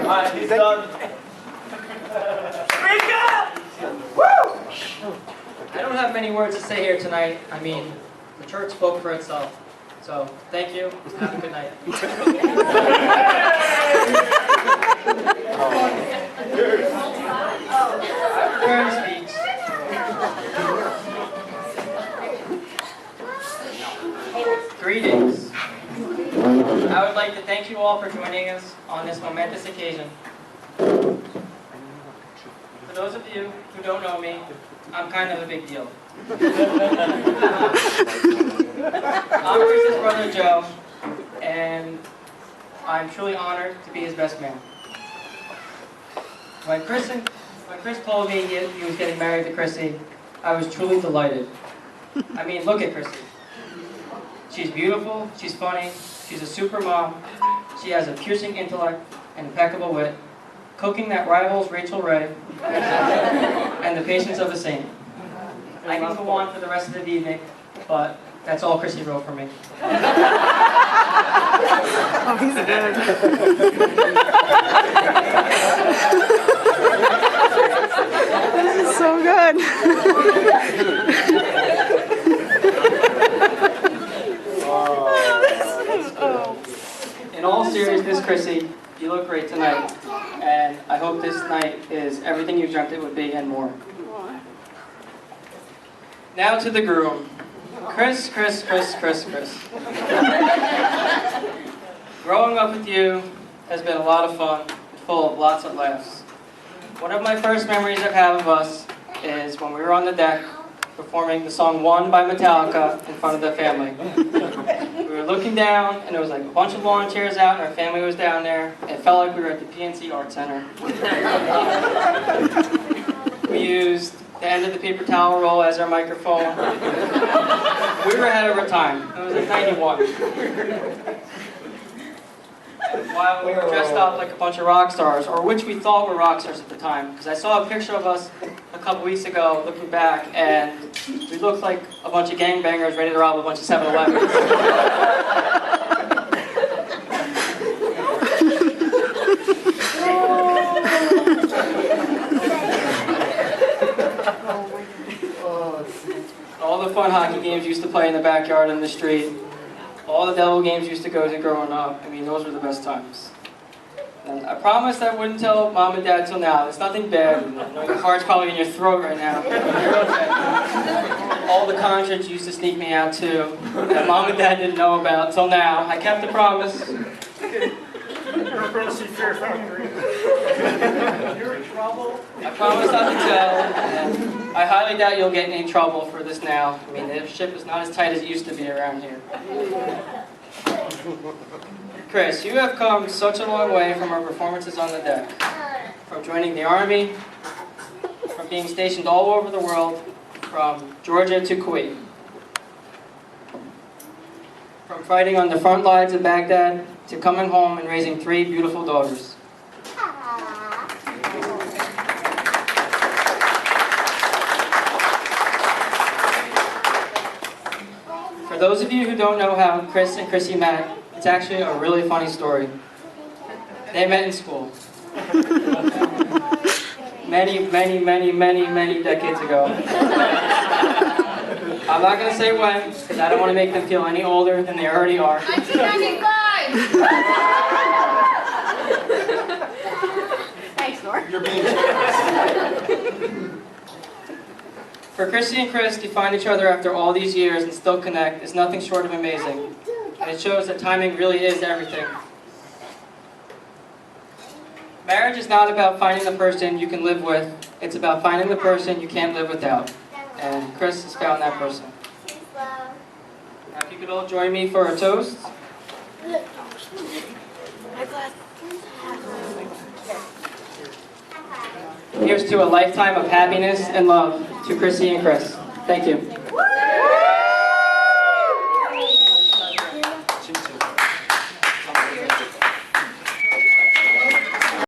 Alright, he's done. Speak up! Woo! I don't have many words to say here tonight. I mean, the church spoke for itself. So, thank you. Have a good night. Return speech. Greetings. I would like to thank you all for joining us on this momentous occasion. For those of you who don't know me, I'm kind of a big deal. I'm Chris's brother Joe, and I'm truly honored to be his best man. When Chris told me he was getting married to Chrissy, I was truly delighted. I mean, look at Chrissy. She's beautiful, she's funny, she's a super mom, she has a piercing intellect and impeccable wit, cooking that rivals Rachel Ray, and the patience of a saint. I can go on for the rest of the evening, but that's all Chrissy wrote for me. Oh, he's good. This is so good. In all seriousness, Chrissy, you look great tonight, and I hope this night is everything you dreamt it would be and more. Now to the groom. Chris. Growing up with you has been a lot of fun, and full of lots of laughs. One of my first memories I have of us is when we were on the deck performing the song One by Metallica in front of the family. We were looking down, and there was like a bunch of lawn chairs out, and our family was down there. It felt like we were at the PNC Art Center. We used the end of the paper towel roll as our microphone. We were ahead of our time. It was like 91. And while we were dressed up like a bunch of rock stars, or which we thought were rock stars at the time, because I saw a picture of us a couple weeks ago looking back, and we looked like a bunch of gangbangers ready to rob a bunch of 7-Elevens. All the fun hockey games used to play in the backyard and the street. All the devil games used to go to growing up. I mean, those were the best times. And I promised I wouldn't tell Mom and Dad till now. It's nothing bad. I know your heart's probably in your throat right now. You're okay. All the concerts used to sneak me out too, that Mom and Dad didn't know about till now. I kept the promise. You're in trouble. I promise not to tell, and I highly doubt you'll get in any trouble for this now. I mean, the ship is not as tight as it used to be around here. Chris, you have come such a long way from our performances on the deck. From joining the Army, from being stationed all over the world, from Georgia to Kuwait. From fighting on the front lines of Baghdad to coming home and raising 3 beautiful daughters. For those of you who don't know how Chris and Chrissy met, it's actually a really funny story. They met in school. Many decades ago. I'm not going to say when, because I don't want to make them feel any older than they already are. 1995! Thanks, Nor. You're being generous. For Chrissy and Chris to find each other after all these years and still connect is nothing short of amazing. And it shows that timing really is everything. Marriage is not about finding the person you can live with. It's about finding the person you can't live without. And Chris has found that person. Now, if you could all join me for a toast. Here's to a lifetime of happiness and love to Chrissy and Chris. Thank you.